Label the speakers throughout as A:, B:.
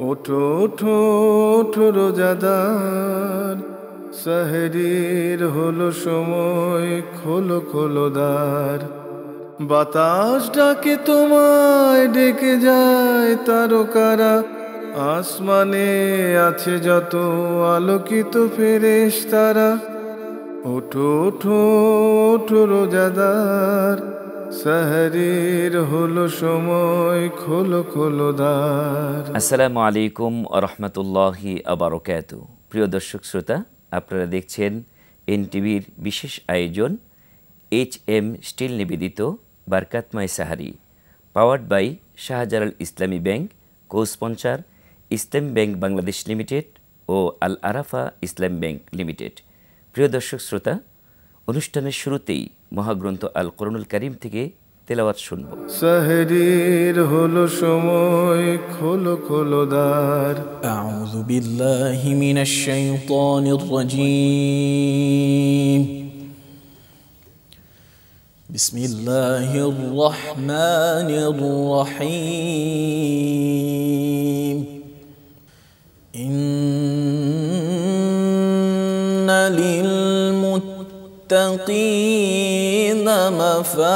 A: ওঠো ওঠো ওঠো রোজাদার, সেহরির হলো সময়, খোলো খোলো দ্বার। বাতাস ডাকে তোমায়, ডেকে যায় তারকারা, আসমানে আছে যত আলোকিত ফেরেশতারা। ওঠো ওঠো ওঠো রোজাদার, সেহরির হলো সময়, খোলো খোলো দ্বার।
B: আসসালামু আলাইকুম আরহামতুল্লাহি আবারকাতু। প্রিয় দর্শক শ্রোতা, আপনারা দেখছেন এনটিভির বিশেষ আয়োজন HM স্টিল নিবেদিত বারকাতময় sehri, powered by Shahjalal Islami bank, co sponsor Islam bank Bangladesh limited O Al Arafah Islam bank limited. প্রিয় দর্শক শ্রোতা, অনুষ্ঠানের শুরুতেই মহাগ্রন্থ আল কোরআনুল কারীম থেকে তেলাওয়াত শুনব।
A: সেহরির হলো সময়, খোলো খোলো দ্বার।
C: أعوذ بالله من الشيطان الرجيم. بسم الله الرحمن الرحيم. إن للمتقين مفازا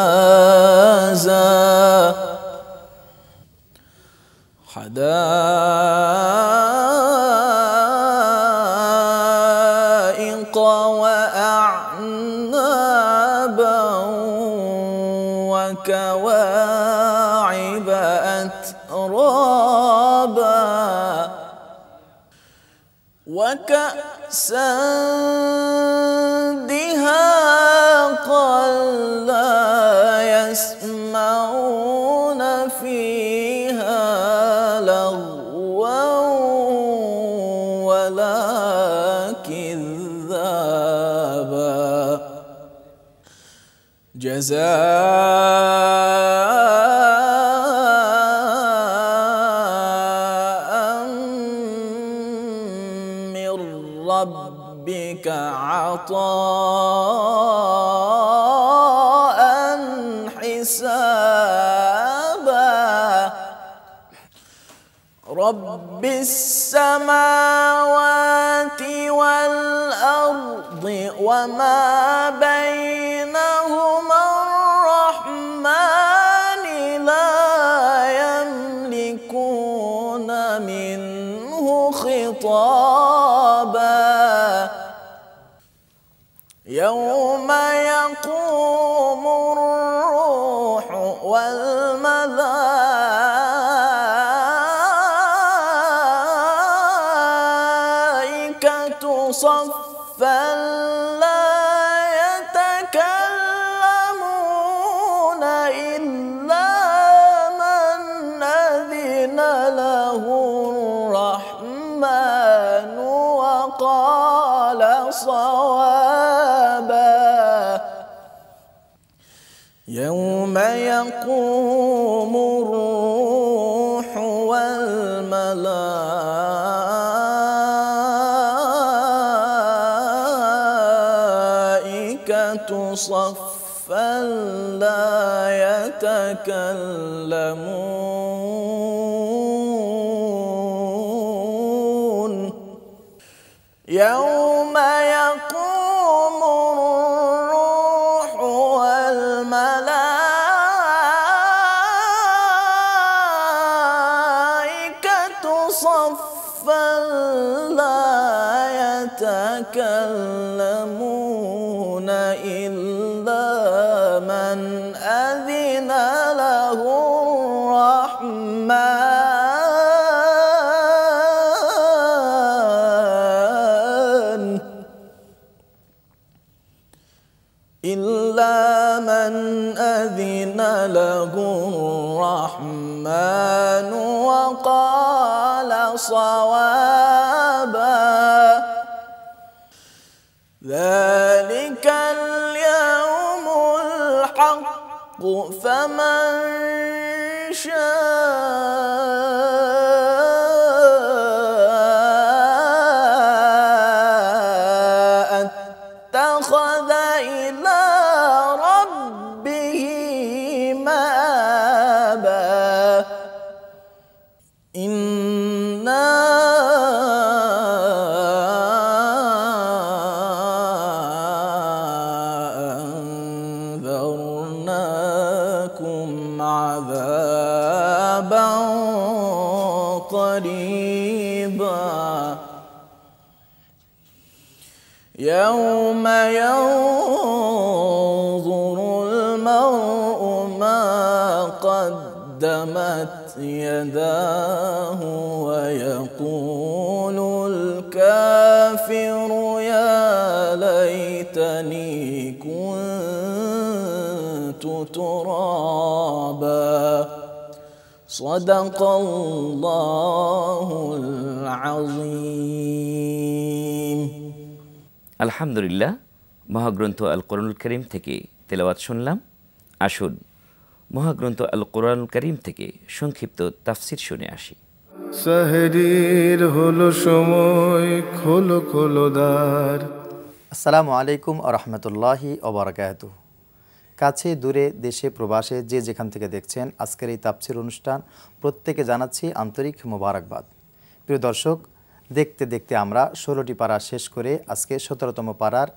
C: حدائق وأعنابا وكواعب أترابا وكأسا دهاقا لا يسمعون فيها لغوا ولا كذابا جزاء من ربك عطاء حسابا رب السماوات والأرض وما بينهما الرحمن لا يملكون منه خطابا يوم يقوم الروح والملائكة صفا لا يتكلمون إلا من أذن له الرحمن وقال صوابا يوم يقوم الروح والملائكة صفا لا يتكلمون يوم يقوم الروح والملائكة صفا لا يتكلمون إلا من أذن له الرحمن إلا من أذن له الرحمن وقال صوابا ذلك اليوم الحق فمن شاء اتخذ إلى ربه مآبا إنا قريبا يوم ينظر المرء ما قدمت يداه ويقول الكافر يا ليتني كنت ترابا صدق الله العظيم
B: আলহামদুলিল্লাহ, মহাগ্রন্থ আল কোরআনুল কারীম থেকে তেলাওয়াত শুনলাম। আসুন মহাগ্রন্থ আল কোরআনুল কারীম থেকে সংক্ষিপ্ত তাফসির শুনে আসি।
A: সাহরির হলো সময়, খোলো খোলো দ্বার।
D: আসসালামু আলাইকুম আ রহমতুল্লাহি ওবারাকাতুহ। কাছে দূরে দেশে প্রবাসে যে যেখান থেকে দেখছেন আজকের এই তাফসির অনুষ্ঠান, প্রত্যেকে জানাচ্ছি আন্তরিক মোবারকবাদ। প্রিয় দর্শক, দেখতে দেখতে আমরা 16টি পারা শেষ করে আজকে 17তম পারার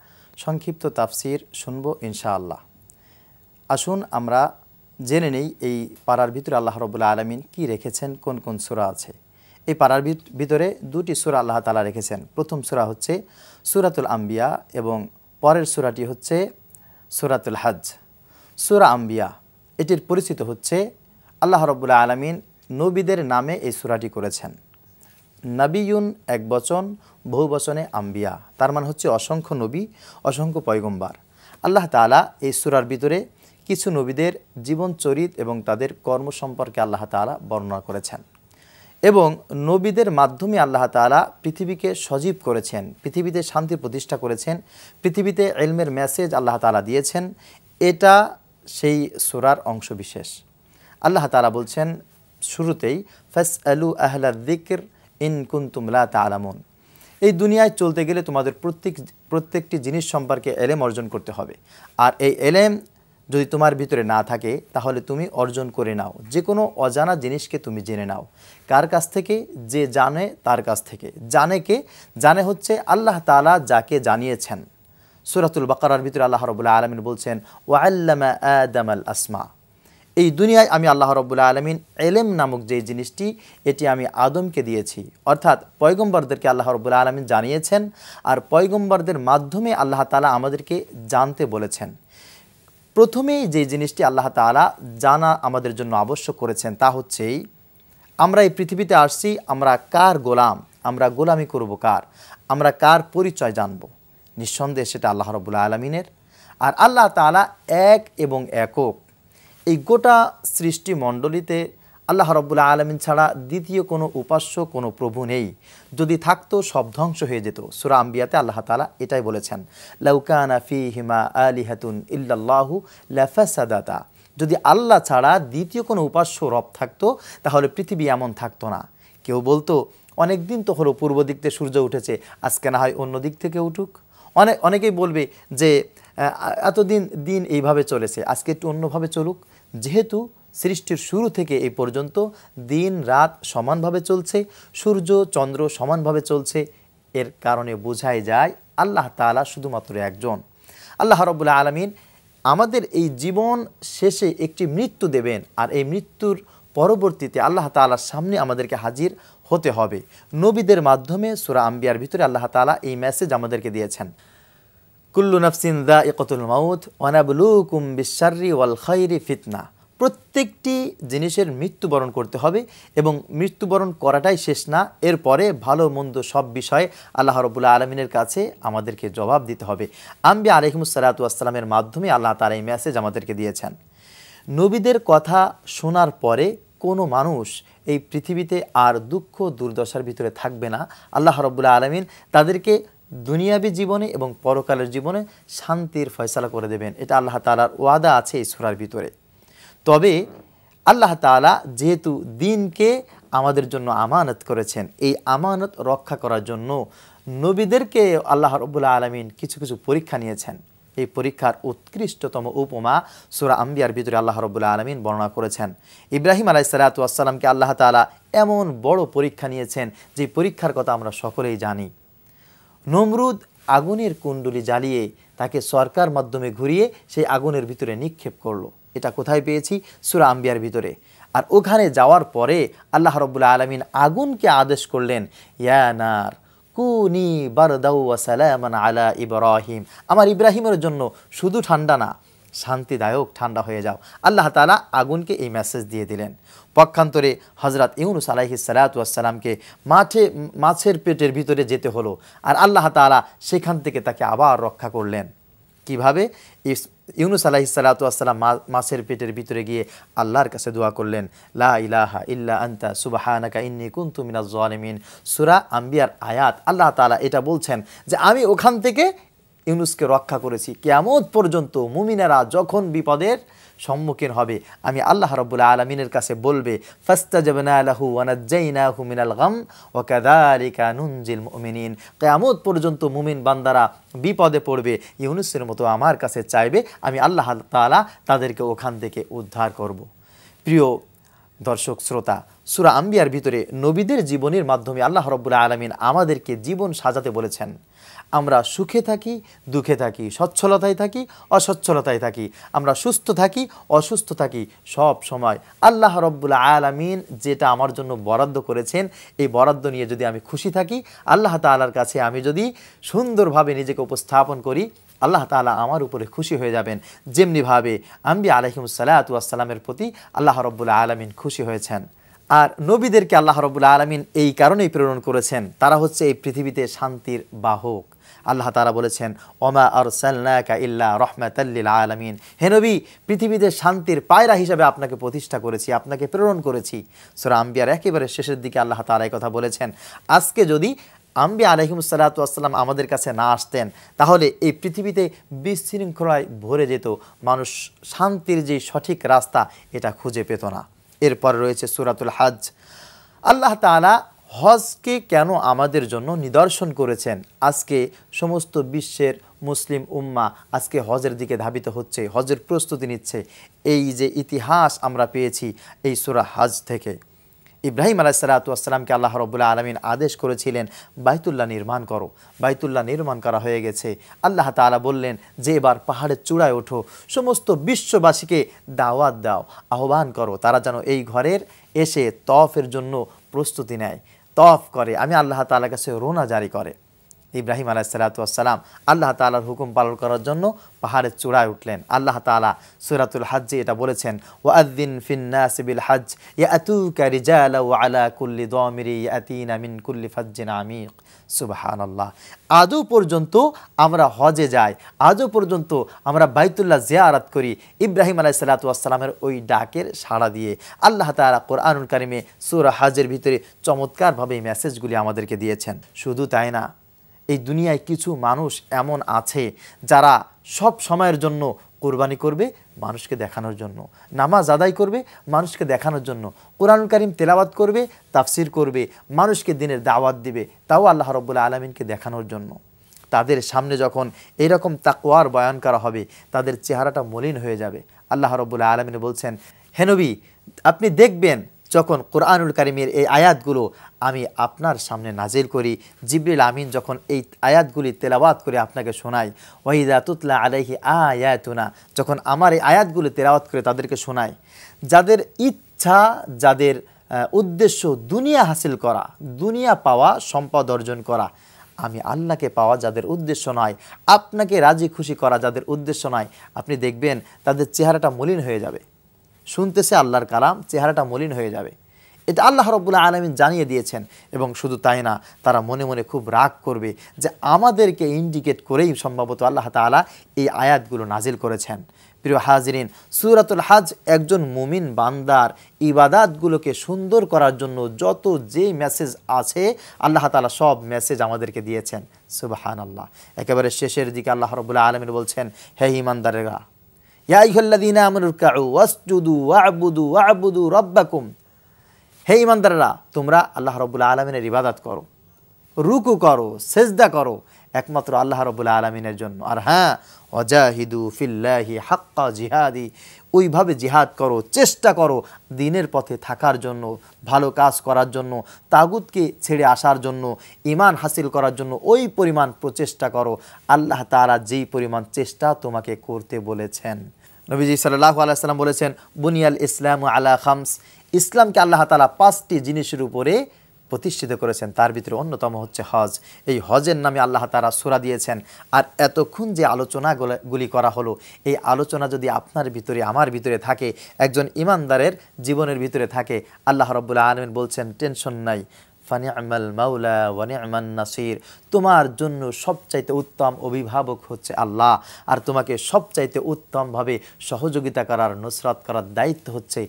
D: সংক্ষিপ্ত তাফসির শুনব ইনশাআল্লাহ। আসুন আমরা জেনে নেই এই পারার ভিতরে আল্লাহ রাব্বুল আলামিন কি রেখেছেন, কোন কোন সূরা আছে। এই পারার ভিতরে দুটি সূরা আল্লাহ তাআলা রেখেছেন। প্রথম সূরা হচ্ছে সূরাতুল আম্বিয়া এবং পরের সূরাটি হচ্ছে সূরাতুল হজ। সূরা আম্বিয়া এটির পরিচিত হচ্ছে আল্লাহ রাব্বুল আলামিন নবীদের নামে এই সূরাটি করেছেন। নবিয়ুন এক বচন, বহু বচনে আম্বিয়া, তার মানে হচ্ছে অসংখ্য নবী, অসংখ্য পয়গম্বর। আল্লাহ তাআলা এই সূরার ভিতরে কিছু নবীদের জীবন চরিত এবং তাদের কর্ম সম্পর্কে আল্লাহ তাআলা বর্ণনা করেছেন এবং নবীদের মাধ্যমে আল্লাহ তাআলা পৃথিবীকে সজীব করেছেন, পৃথিবীতে শান্তি প্রতিষ্ঠা করেছেন, পৃথিবীতে ইলমের মেসেজ আল্লাহ তাআলা দিয়েছেন। এটা সেই সূরার অংশবিশেষ। আল্লাহ তাআলা বলছেন শুরুতেই, ফাসআলু আহলা যিকর ইন কুনতুম লা তা'লামুন। এই দুনিয়ায় চলতে গেলে তোমাদের প্রত্যেকটি জিনিস সম্পর্কে এলেম অর্জন করতে হবে। আর এই এলেম যদি তোমার ভিতরে না থাকে তাহলে তুমি অর্জন করে নাও। যে কোনো অজানা জিনিসকে তুমি জেনে নাও। কার কাছ থেকে? যে জানে তার কাছ থেকে। জানে কে? জানে হচ্ছে আল্লাহ তাআলা যাকে জানিয়েছেন। সূরাতুল বাকারার ভিতরে আল্লাহ রাব্বুল আলামিন বলছেন, ওয়া আল্লামা আদামাল আসমা। এই দুনিয়ায় আমি আল্লাহ রাব্বুল আলামিন এলেম নামক যে জিনিসটি, এটি আমি আদমকে দিয়েছি। অর্থাৎ পয়গম্বরদেরকে আল্লাহ রাব্বুল আলামিন জানিয়েছেন আর পয়গম্বরদের মাধ্যমে আল্লাহ তাআলা আমাদেরকে জানতে বলেছেন। প্রথমেই যে জিনিসটি আল্লাহ তাআলা জানা আমাদের জন্য আবশ্যক করেছেন তা হচ্ছেই, আমরা এই পৃথিবীতে আসছি, আমরা কার গোলাম, আমরা গোলামি করব কার, আমরা কার পরিচয় জানব। নিঃসন্দেহে সেটা আল্লাহ রাব্বুল আলামিনের। আর আল্লাহ তাআলা এক এবং একক। এই গোটা সৃষ্টি মণ্ডলীতে আল্লাহ রাব্বুল আলামিন ছাড়া দ্বিতীয় কোনো উপাস্য কোনো প্রভু নেই। যদি থাকতো সব ধ্বংস হয়ে যেত। সূরা আম্বিয়াতে আল্লাহ তাআলা এটাই বলেছেন, লাউ কানা ফীহিমা আলিহাতুন ইল্লাল্লাহু লাফাসাদাতা। যদি আল্লাহ ছাড়া দ্বিতীয় কোনো উপাস্য রব থাকতো তাহলে পৃথিবী এমন থাকতো না। কেউ বলতো, অনেক দিন তো হলো পূর্ব দিক থেকে সূর্য উঠেছে, আজকে না হয় অন্য দিক থেকে উঠুক। অনেকেই বলবে যে এতদিন দিন এইভাবে চলেছে, আজকে একটু অন্যভাবে চলুক। যেহেতু সৃষ্টির শুরু থেকে এই পর্যন্ত দিন রাত সমানভাবে চলছে, সূর্য চন্দ্র সমানভাবে চলছে, এর কারণে বোঝাই যায় আল্লাহ তাআলা শুধুমাত্র একজন। আল্লাহ রাব্বুল আলামিন আমাদের এই জীবন শেষে একটি মৃত্যু দেবেন আর এই মৃত্যুর পরবর্তীতে আল্লাহ তাআলার সামনে আমাদেরকে হাজির হতে হবে। নবীদের মাধ্যমে সূরা আম্বিয়ার ভিতরে আল্লাহ তাআলা এই মেসেজ আমাদেরকে দিয়েছেন, কুল্লু নাফসিন যায়িকাতুল মাউত ওয়া নাবলুকুম বিশ-শাররি ওয়াল খায়রি ফিতনা। প্রত্যেকটি জিনিসের মৃত্যুবরণ করতে হবে এবং মৃত্যুবরণ করাটাই শেষ না, এরপরে ভালো মন্দ সব বিষয়ে আল্লাহ রাব্বুল আলামিনের কাছে আমাদেরকে জবাব দিতে হবে। আম্বিয়া আলাইহিমুস সালাতু ওয়াস সালামের মাধ্যমে আল্লাহ তাআলা এই মেসেজ আমাদেরকে দিয়েছেন। নবীদের কথা শোনার পরে কোনো মানুষ এই পৃথিবীতে আর দুঃখ দুর্দশার ভিতরে থাকবে না। আল্লাহ রাব্বুল আলামিন তাদেরকে দুনিয়াবী জীবনে এবং পরকালের জীবনে শান্তির ফয়সালা করে দেবেন। এটা আল্লাহ তাআলার ওয়াদা আছে এই সূরার ভিতরে। তবে আল্লাহ তাআলা যেহেতু দিনকে আমাদের জন্য আমানত করেছেন, এই আমানত রক্ষা করার জন্য নবীদেরকে আল্লাহ রাব্বুল আলামিন কিছু কিছু পরীক্ষা নিয়েছেন। এই পরীক্ষার উৎকৃষ্টতম উপমা সূরা আম্বিয়ার ভিতরে আল্লাহ রাব্বুল আলামিন বর্ণনা করেছেন। ইব্রাহিম আলাইহিস সালাতু ওয়াস সালামকে আল্লাহ তাআলা এমন বড় পরীক্ষা নিয়েছেন যে পরীক্ষার কথা আমরা সকলেই জানি। নমরুদ আগুনের কুণ্ডলি জ্বালিয়ে তাকে সরকার মাধ্যমে ঘুরিয়ে সেই আগুনের ভিতরে নিক্ষেপ করলো। এটা কোথায় পেয়েছি? সূরা আম্বিয়ার ভিতরে। আর ওখানে যাওয়ার পরে আল্লাহ রাব্বুল আলামিন আগুনকে আদেশ করলেন, ইয়া নার কুনি বারদাও ওয়া সালামান আলা ইব্রাহিম, আমার ইব্রাহিমের জন্য শুধু ঠান্ডা না, শান্তিদায়ক ঠান্ডা হয়ে যাও। আল্লাহ তাআলা আগুনকে এই মেসেজ দিয়ে দিলেন। পক্ষান্তরে হযরত ইউনূস আলাইহিস সালাতু ওয়াস সালামকে মাছের পেটের ভিতরে যেতে হলো, আর আল্লাহ তাআলা সেখান থেকে তাকে আবার রক্ষা করলেন। কিভাবে? ইউনূস আলাইহিস সালাতু ওয়াস সালাম মাছের পেটের ভিতরে গিয়ে আল্লাহর কাছে দোয়া করলেন, লা ইলাহা ইল্লা আনতা সুবহানাকা ইন্নী কুনতু মিনাজ জালিমিন। সূরা আম্বিয়ার আয়াত। আল্লাহ তাআলা এটা বলছেন যে আমি ওখান থেকে ইউনূসকে রক্ষা করেছি। কিয়ামত পর্যন্ত মুমিনেরা যখন বিপদের সম্মুখীন হবে, আমি আল্লাহ রাব্বুল আলামিনের কাছে বলবে, ফাস্তাজাবনা লাহু ওয়া নাজ্জাইনাহু মিনাল গাম ওয়া কাযালিকা নুনজিল মুমিনিন। কিয়ামত পর্যন্ত মুমিন বান্দারা বিপদে পড়বে, ইউনূসের মতো আমার কাছে চাইবে, আমি আল্লাহ তাআলা তাদেরকে ওখান থেকে উদ্ধার করব। প্রিয় দর্শক শ্রোতা, সূরা আম্বিয়ার ভিতরে নবীদের জীবনের মাধ্যমে আল্লাহ রাব্বুল আলামিন আমাদেরকে জীবন সাজাতে বলেছেন। আমরা সুখে থাকি, দুঃখে থাকি, সচ্ছলতায় থাকি, অসচ্ছলতায় থাকি, আমরা সুস্থ থাকি, অসুস্থ থাকি, সব সময় আল্লাহ রাব্বুল আলামিন যেটা আমার জন্য বরাদ্দ করেছেন, এই বরাদ্দ নিয়ে যদি আমি খুশি থাকি, আল্লাহ তাআলার কাছে আমি যদি সুন্দরভাবে নিজেকে উপস্থাপন করি, আল্লাহ তাআলা আমার উপরে খুশি হয়ে যাবেন। যেমনিভাবে আম্বিয়া আলাইহিমুস সালাতু ওয়াস সালামের প্রতি আল্লাহ রাব্বুল আলামিন খুশি হয়েছেন। আর নবীদেরকে আল্লাহ রাব্বুল আলামিন এই কারণেই প্রেরণ করেছেন, তারা হচ্ছে এই পৃথিবীতে শান্তির বাহক। আল্লাহ তাআলা বলেছেন, ওমা আরসালনাকা ইল্লা রাহমাতাল লিল আলামিন, হে নবী, পৃথিবীতে শান্তির পায়রা হিসেবে আপনাকে প্রতিষ্ঠা করেছি, আপনাকে প্রেরণ করেছি। সূরা আম্বিয়ার একেবারে শেষের দিকে আল্লাহ তাআলা এই কথা বলেছেন। আজকে যদি আম্বিয়া আলাইহিমুস সালাতু ওয়াস সালাম আমাদের কাছে না আসতেন, তাহলে এই পৃথিবীতে বিশৃঙ্খলায় ভরে যেত, মানুষ শান্তির যে সঠিক রাস্তা এটা খুঁজে পেত না। এরপর রয়েছে সূরাতুল হজ। আল্লাহ তাআলা হজকে কেন আমাদের জন্য নিদর্শন করেছেন। আজকে সমস্ত বিশ্বের মুসলিম উম্মাহ আজকে হজের দিকে ধাবিত হচ্ছে, হজের প্রস্তুতি নিচ্ছে। এই যে ইতিহাস আমরা পেয়েছি এই সূরা হজ থেকে। ইব্রাহিম আলাইহিস সালাতু ওয়াস সালামকে আল্লাহ রাব্বুল আলামিন আদেশ করেছিলেন, বাইতুল্লাহ নির্মাণ করো। বাইতুল্লাহ নির্মাণ করা হয়ে গেছে। আল্লাহ তাআলা বললেন যে এবার পাহাড়ের চূড়ায় ওঠো, সমস্ত বিশ্ববাসীকে দাওয়াত দাও, আহ্বান করো, তারা যেন এই ঘরের এসে তওয়াফের জন্য প্রস্তুতি নেয়, তওয়াফ করে, আমি আল্লাহ তাআলার কাছে রোনা জারি করে। ইব্রাহিম আলাইহিস সালাতু ওয়াস সালাম আল্লাহ তাআলার হুকুম পালন করার জন্য পাহাড়ের চূড়ায় উঠলেন। আল্লাহ তাআলা সূরাতুল হজ্জে এটা বলেছেন, ওয়াআযিন ফিন নাসি বিল হজ্জ ইয়াতুকা রিজালা ওয়া আলা কুল্লি দামিরি ইয়াতিনা মিন কুল্লি ফাজ্জিন আমিক। সুবহানাল্লাহ। আজও পর্যন্ত আমরা হজে যাই, আজও পর্যন্ত আমরা বাইতুল্লাহ জিয়ারত করি ইব্রাহিম আলাইহিস সালাতু ওয়াস সালামের ওই ডাকের সাড়া দিয়ে। আল্লাহ তাআলা কোরআনুল কারিমে সূরা হজের ভিতরে চমৎকারভাবে এই মেসেজগুলি আমাদেরকে দিয়েছেন। শুধু তাই না, এই দুনিয়ায় কিছু মানুষ এমন আছে যারা সব সময়ের জন্য কোরবানি করবে মানুষকে দেখানোর জন্য, নামাজ আদায় করবে মানুষকে দেখানোর জন্য, কোরআনুল কারীম তেলাওয়াত করবে, তাফসির করবে, মানুষকে দিনের দাওয়াত দিবে, তাও আল্লাহ রাব্বুল আলামিনকে দেখানোর জন্য। তাদের সামনে যখন এরকম তাকওয়ার বয়ান করা হবে, তাদের চেহারাটা মলিন হয়ে যাবে। আল্লাহ রাব্বুল আলামিন বলছেন, হে নবী, আপনি দেখবেন যখন কোরআনুল কারীমের এই আয়াতগুলো আমি আপনার সামনে নাজিল করি, জিবরিল আমিন যখন এই আয়াতগুলি তেলাওয়াত করে আপনাকে শোনায়, ওয়াইদা তুতলা আলাইহি আয়াতুনা, যখন আমার এই আয়াতগুলি তেলাওয়াত করে তাদেরকে শোনায়, যাদের ইচ্ছা, যাদের উদ্দেশ্য দুনিয়া হাসিল করা, দুনিয়া পাওয়া, সম্পদ অর্জন করা, আমি আল্লাহকে পাওয়া যাদের উদ্দেশ্য নয়, আপনাকে রাজি খুশি করা যাদের উদ্দেশ্য নয়, আপনি দেখবেন তাদের চেহারাটা মলিন হয়ে যাবে। শুনতেছে আল্লাহর কালাম, চেহারাটা মলিন হয়ে যাবে। এটা আল্লাহ রাব্বুল আলামিন জানিয়ে দিয়েছেন। এবং শুধু তাই না, তারা মনে মনে খুব রাগ করবে যে আমাদেরকে ইন্ডিকেট করেই সম্ভবত আল্লাহ তাআলা এই আয়াতগুলো নাজিল করেছেন। প্রিয় হাজিরিন, সূরাতুল হজ একজন মুমিন বান্দার ইবাদাতগুলোকে সুন্দর করার জন্য যত যে মেসেজ আছে আল্লাহ তাআলা সব মেসেজ আমাদেরকে দিয়েছেন। সুবহানাল্লাহ। একেবারে শেষের দিকে আল্লাহ রাব্বুল আলামিন বলছেন, হে ঈমানদারেরা, ইয়া আইয়ুহাল্লাযীনা আমানু রুকউ ওয়াসজুদু ওয়া'বুদু রাব্বাকুম, হে ঈমানদাররা, তোমরা আল্লাহ রাব্বুল আলামিনের ইবাদত করো, রুকু করো, সেজদা করো একমাত্র আল্লাহ রাব্বুল আলামিনের জন্য। আর হ্যাঁ, ওয়াজাহিদু ফিল্লাহি হাক্কা জিহাদি, ওইভাবে জিহাদ করো, চেষ্টা করো দ্বীনের পথে থাকার জন্য, ভালো কাজ করার জন্য, তাগুতকে ছেড়ে আসার জন্য, ঈমান হাসিল করার জন্য ওই পরিমাণ প্রচেষ্টা করো আল্লাহ তাআলা যেই পরিমাণ চেষ্টা তোমাকে করতে বলেছেন। নবীজি সাল্লাল্লাহু আলাইহি ওয়াসাল্লাম বলেছেন, বুনিয়াল ইসলামু আলা খামস, ইসলামকে আল্লাহ তাআলা 5টি জিনিসের উপরে প্রতিষ্ঠিত করেছেন, তার ভিতরে অন্যতম হচ্ছে হজ। এই হজের নামে আল্লাহ তাআলা সূরা দিয়েছেন। আর এতক্ষণ যে আলোচনাগুলি করা হলো, এই আলোচনা যদি আপনার ভিতরে আমার ভিতরে থাকে, একজন ইমানদারের জীবনের ভিতরে থাকে, আল্লাহ রাব্বুল আলামিন বলছেন টেনশন নাই, ফানি'মাল মাওলা ওয়া নি'মান নাসির, তোমার জন্য সবচাইতে উত্তম অভিভাবক হচ্ছে আল্লাহ, আর তোমাকে সবচাইতে উত্তমভাবে সহযোগিতা করার, নুসরাত করার দায়িত্ব হচ্ছে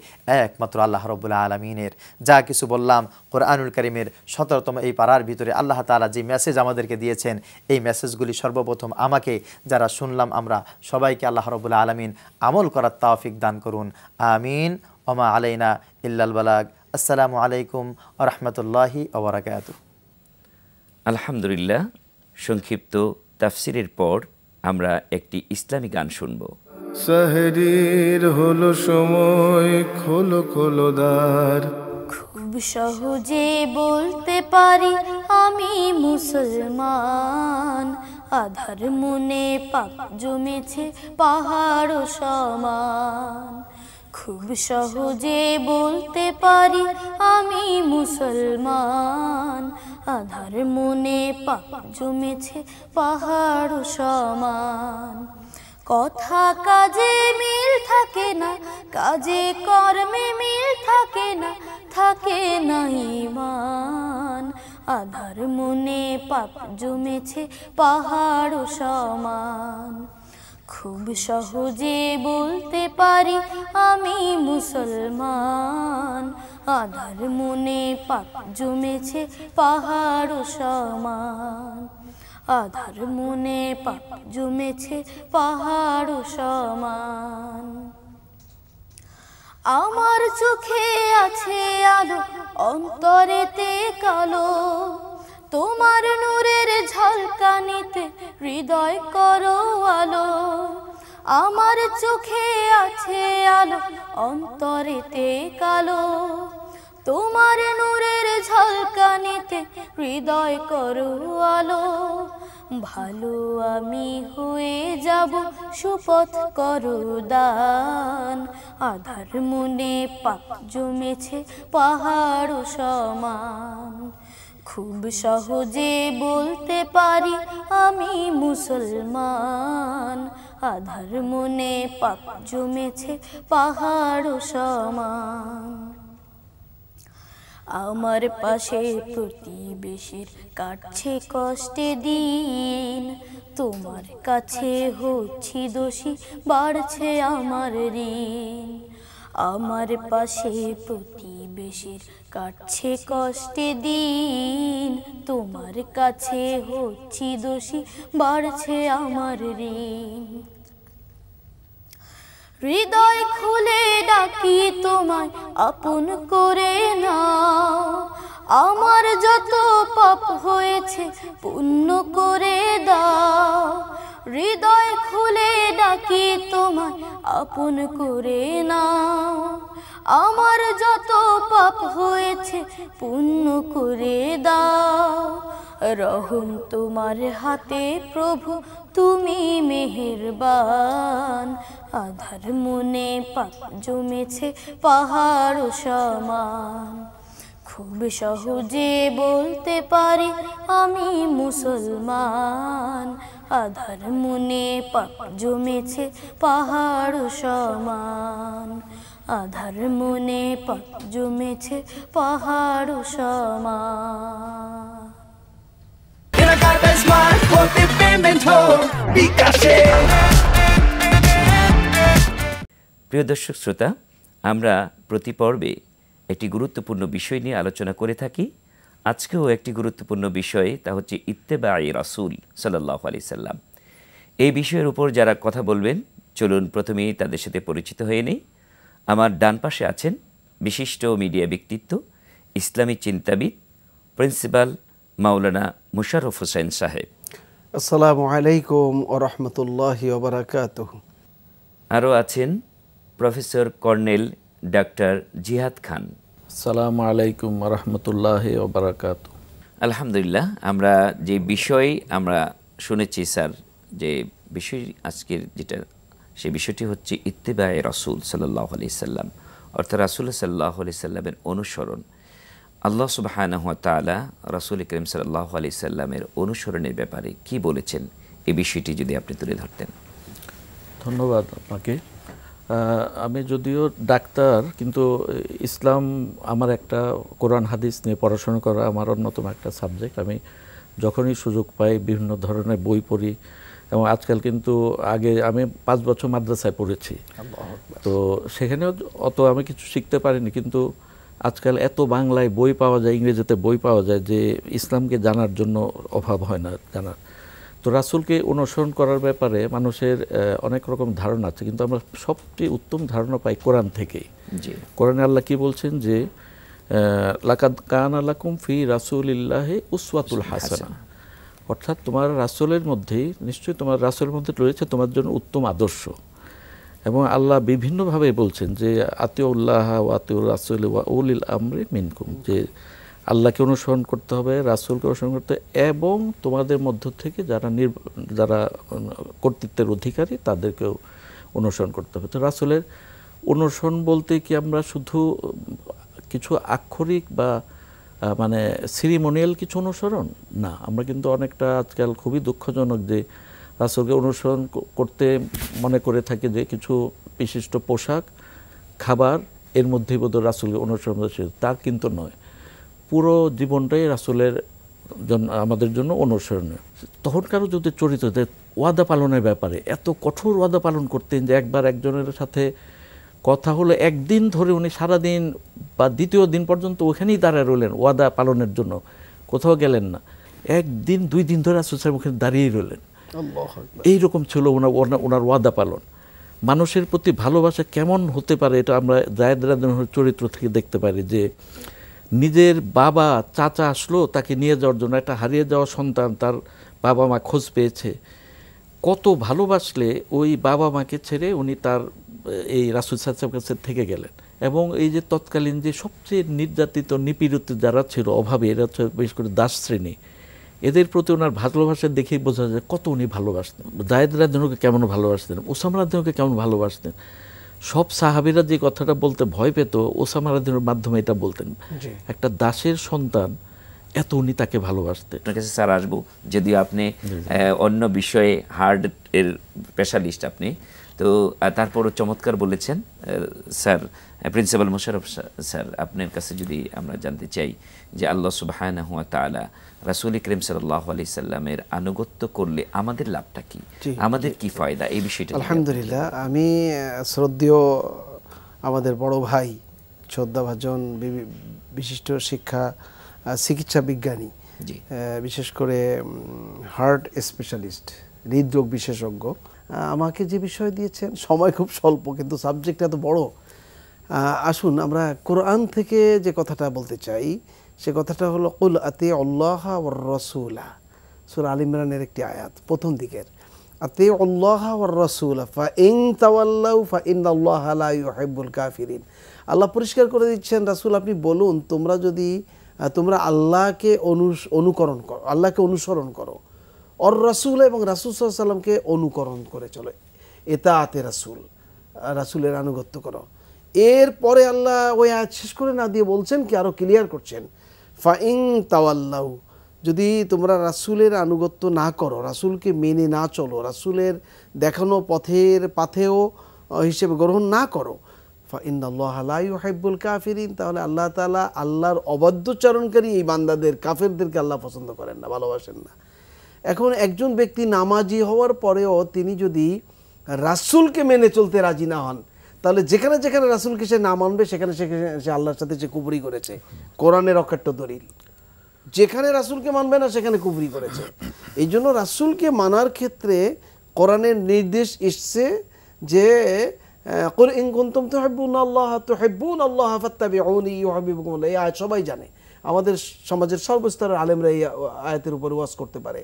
D: একমাত্র আল্লাহ রাব্বুল আলামিনের। যা কিছু বললাম, কোরআনুল কারীমের 17তম এই পারার ভিতরে আল্লাহ তাআলা যে মেসেজ আমাদেরকে দিয়েছেন, এই মেসেজগুলি সর্বপ্রথম আমাকে, যারা শুনলাম আমরা সবাইকে আল্লাহ রাব্বুল আলামিন আমল করার তৌফিক দান করুন। আমিন। ওমা আলাইনা ইল্লাল বালাগ। আসসালামু আলাইকুম ওয়া রাহমাতুল্লাহি ওয়া বারাকাতুহু।
B: আলহামদুলিল্লাহ, সংক্ষিপ্ত তাফসিরের পর আমরা একটি ইসলামী গান শুনব।
A: সেহরির হলো সময়, খোলো খোলো দ্বার।
E: খুব সহজে বলতে পারি আমি মুসলমান, আধার মনে পাপ জমেছে পাহাড় সমান। খুব সহজে বলতে পারি আমি মুসলমান, আধার মনে পাপ জমেছে পাহাড় সমান। কথা কাজে মিল থাকে না, কাজে কর্মে মিল থাকে না, থাকে না ঈমান। আধার মনে পাপ জমেছে পাহাড় সমান। খুব সহজে বলতে পারি আমি মুসলমান, আধার মনে পাপ জমেছে পাহাড় সমান। আধার মনে পাপ জমেছে পাহাড় সমান। আমার চোখে আছে আলো, অন্তরেতে কালো, তোমার নূরের ঝলকানিতে হৃদয় করো আলো। আমার চোখে আছে আলো, অন্তরেতে কালো, তোমার নূরের ঝলকানিতে হৃদয় করো আলো। ভালো আমি হয়ে যাব, সুপথ করো দান। আধার মনে পাপ জমেছে পাহাড় সমান। খুব সহজে বলতে পারি আমি মুসলমান, আধার মনে পাপ জমেছে পাহাড় সমান। আমার পাশে প্রতিবেশীর কাটছে কষ্টে দিন, তোমার কাছে হচ্ছি দোষী, বাড়ছে আমার ঋণ। আমার পাশে প্রতিবেশীর কাটছে কষ্টে দিন, তোমার কাছে হচ্ছি দোষী, বাড়ছে আমার ঋণ। হৃদয় খুলে ডাকি তোমায় আপন করে নাও, আমার যত পাপ হয়েছে পুণ্য করে দাও। হৃদয় খুলে ডাকি তোমায় আপন করে নাও, আমার যত পাপ হয়েছে পুণ্য করে দাও। রহম তোমার হাতে প্রভু, তুমি মেহেরবান। আধার মনে পাপ জমেছে পাহাড় সমান। খুব সহজে বলতে পারি আমি মুসলমান, আধার মনে পাপ জমেছে পাহাড় সমান। আধার মনে পাপ জমেছে পাহাড় সমান।
B: প্রিয় দর্শক শ্রোতা, আমরা প্রতি পর্বে একটি গুরুত্বপূর্ণ বিষয় নিয়ে আলোচনা করে থাকি। আজকেও একটি গুরুত্বপূর্ণ বিষয়, তা হচ্ছে ইত্তেবাঈ রাসূল সাল্লাল্লাহু আলাইহি সাল্লাম। এই বিষয়ের উপর যারা কথা বলবেন, চলুন প্রথমেই তাদের সাথে পরিচিত হয়ে নেই। আমার ডান পাশে আছেন বিশিষ্ট মিডিয়া ব্যক্তিত্ব, ইসলামী চিন্তাবিদ, প্রিন্সিপাল মাওলানা মুশাররফ হোসেন সাহেব।
F: আসসালামু আলাইকুম ওয়া রাহমাতুল্লাহি ওয়া বারাকাতুহু।
B: আরও আছেন প্রফেসর কর্নেল ডাক্তার জিহাদ খান।
G: আসসালামু আলাইকুম ওয়া রাহমাতুল্লাহি ওয়া বারাকাতুহু।
B: আলহামদুলিল্লাহ, আমরা যে বিষয় আমরা শুনেছি স্যার, যে বিষয় আজকের যেটা, সেই বিষয়টি হচ্ছে ইত্তেবায়ে রাসূল সাল্লাল্লাহু আলাইহি সাল্লাম, অর্থাৎ রাসূলুল্লাহ সাল্লাল্লাহু আলাইহি সাল্লামের অনুসরণ, আল্লাহ সুবহানাহু ওয়া তাআলা রাসূল করিম সাল্লাল্লাহু আলাইহি সাল্লামের অনুসরণের ব্যাপারে কি বলেছেন, এই বিষয়টি যদি আপনি তুলে ধরতেন।
G: ধন্যবাদ আপনাকে। আমি যদিও ডাক্তার, কিন্তু ইসলাম আমার একটা, কোরআন হাদিস নিয়ে পড়াশোনা করা আমার অন্যতম একটা সাবজেক্ট। আমি যখনই সুযোগ পাই বিভিন্ন ধরনের বই পড়ি, এবং আজকাল কিন্তু আগে আমি 5 বছর মাদ্রাসায় পড়েছি, তো সেখানেও অত আমি কিছু শিখতে পারিনি, কিন্তু আজকাল এত বাংলায় বই পাওয়া যায়, ইংরেজিতে বই পাওয়া যায় যে ইসলামকে জানার জন্য অভাব হয় না জানার। তো রাসূলকে অনুসরণ করার ব্যাপারে মানুষের অনেক রকম ধারণা আছে, কিন্তু আমরা সবচেয়ে উত্তম ধারণা পাই কোরআন থেকেই। কোরআনে আল্লাহ কি বলছেন যে লাকাদ কানা লাকুম ফি রাসূলিল্লাহি উসওয়াতুল হাসানাহ, অর্থাৎ তোমার রাসূলের মধ্যেই, নিশ্চয়ই তোমার রাসূলের মধ্যে রয়েছে তোমার জন্য উত্তম আদর্শ। এবং আল্লাহ বিভিন্নভাবে বলছেন যে আতিউল্লাহ ওয়া আতিউর রাসূল ওয়া উলিল আমরি মিনকুম, যে আল্লাহকে অনুসরণ করতে হবে, রাসূলকে অনুসরণ করতে হবে, এবং তোমাদের মধ্য থেকে যারা কর্তৃত্বের অধিকারী তাদেরকেও অনুসরণ করতে হবে। তো রাসূলের অনুসরণ বলতে কি আমরা শুধু কিছু আক্ষরিক বা মানে সিরিমোনিয়াল কিছু অনুসরণ না, আমরা কিন্তু অনেকটা আজকাল খুবই দুঃখজনক যে রাসূলকে অনুসরণ করতে মনে করে থাকে যে কিছু বিশিষ্ট পোশাক, খাবার, এর মধ্যেই বোধহয় রাসূলকে অনুসরণ করছে, তার কিন্তু নয়। পুরো জীবনটাই রাসূলের জন্য, আমাদের জন্য অনুসরণীয়। তখনকারও যদি চরিত্র, ওয়াদা পালনের ব্যাপারে এত কঠোর ওয়াদা পালন করতেন যে একবার একজনের সাথে কথা হলো, একদিন ধরে উনি সারাদিন বা দ্বিতীয় দিন পর্যন্ত ওখানেই দাঁড়ায় রইলেন ওয়াদা পালনের জন্য, কোথাও গেলেন না। একদিন 2 দিন ধরে রাসূল সাহেব ওখানে দাঁড়িয়েই রইলেন। এইরকম ছিল ওনার ওয়াদা পালন। মানুষের প্রতি ভালোবাসা কেমন হতে পারে এটা আমরা যায়েদ রাদিয়াল্লাহু আনহুর চরিত্র থেকে দেখতে পারি, যে নিজের বাবা চাচা আসলো তাকে নিয়ে যাওয়ার জন্য, একটা হারিয়ে যাওয়া সন্তান, তার বাবা মা খোঁজ পেয়েছে, কত ভালোবাসলে ওই বাবা মাকে ছেড়ে উনি তার এই রাসূল সাল্লাল্লাহু আলাইহি ওয়াসাল্লামের কাছে থেকে গেলেন। এবং এই যে তৎকালীন যে সবচেয়ে নির্যাতিত নিপীড়িত যারা ছিল, অভাবে, এরা হচ্ছে বিশেষ করে দাস শ্রেণী, এদের প্রতি ওনার ভালোবাসা দেখেই বোঝা যায় কত উনি ভালোবাসতেন। যায়েদ রাদিয়াল্লাহু আনহুকে কেমন ভালোবাসতেন, ওসামা রাদিয়াল্লাহু আনহুকে কেমন ভালোবাসতেন। সব সাহাবীরা যে কথাটা বলতে ভয় পেত, ওসামা রাদিয়াল্লাহু আনহুর মাধ্যমে এটা বলতেন। একটা দাসের সন্তান, এত উনি তাকে ভালোবাসতেন।
B: আপনার কাছে স্যার আসবো, যদিও আপনি অন্য বিষয়ে হার্ট এর স্পেশালিস্ট আপনি, তো তারপরও চমৎকার বলেছেন স্যার। প্রিন্সিপাল মোশাররফ স্যার, আপনার কাছে যদি আমরা জানতে চাই যে আল্লাহ সুবহানাহু ওয়া তাআলা রাসূল করিম সাল্লাল্লাহু আলাইহি সাল্লামের আনুগত্য করলে আমাদের লাভটা কি, আমাদের কি ফায়দা, এই বিষয়টা।
F: আলহামদুলিল্লাহ, আমি শ্রদ্ধেয় আমাদের বড় ভাই, শ্রদ্ধাভাজন বিশিষ্ট চিকিৎসা বিজ্ঞানী, বিশেষ করে হার্ট স্পেশালিস্ট, হৃদরোগ বিশেষজ্ঞ, আমাকে যে বিষয় দিয়েছেন, সময় খুব স্বল্প কিন্তু সাবজেক্ট এত বড়। আসুন আমরা কোরআন থেকে যে কথাটা বলতে চাই, সে কথাটা হলো কুল আতিউল্লাহ ওয়ার রাসূলা, সূরা আল ইমরানের একটি আয়াত, প্রথম দিকের। আতিউল্লাহ ওয়ার রাসূলা ফা ইন তাওয়াল্লাউ ফা ইন্নাল্লাহা লা ইউহিব্বুল কাফিরিন। আল্লাহ পরিষ্কার করে দিচ্ছেন, রাসূল আপনি বলুন, তোমরা আল্লাহকে অনুকরণ করো, আল্লাহকে অনুসরণ করো, অর রাসূল এবং রাসূল সাল্লাল্লাহু আলাইহি সাল্লামকে অনুকরণ করে চলো, ইতাআতে রাসূল, রাসূলের আনুগত্য করো। এরপরে আল্লাহ ওই আয়াত শেষ করে না দিয়ে বলছেন কি, আরো ক্লিয়ার করছেন, ফা ইন তাওয়াল্লাউ, যদি তোমরা রাসূলের আনুগত্য না করো, রাসূলকে মেনে না চলো, রাসূলের দেখানো পাথেও হিসেবে গ্রহণ না করো, ফা ইন্নাল্লাহা লা ইউহিব্বুল কাফিরিন, তাহলে আল্লাহ তাআলা আল্লাহর অবাধ্যচারণকারী এই বান্দাদের, কাফেরদেরকে আল্লাহ পছন্দ করেন না, ভালোবাসেন না। এখন একজন ব্যক্তি নামাজি হওয়ার পরেও তিনি যদি রাসূলকে মেনে চলতে রাজি না হন, তাহলে যেখানে যেখানে রাসূলকে সে না মানবে সেখানে সে আল্লাহর সাথে সে কুফরি করেছে। কোরআনের অকাট্য দলিল, যেখানে রাসূলকে মানবে না সেখানে কুফরি করেছে। এই জন্য রাসূলকে মানার ক্ষেত্রে কোরআনের নির্দেশ এসছে যে কুল ইন কুনতুম তুহিব্বুনাল্লাহ তুহিব্বুনাল্লাহ ফাত্তাবিউনি ইউহিব্বুকুমুল্লাহ। এই আয়াত সবাই জানে, আমাদের সমাজের সর্বস্তরের আলেমরা এই আয়াতের উপর ওয়াজ করতে পারে।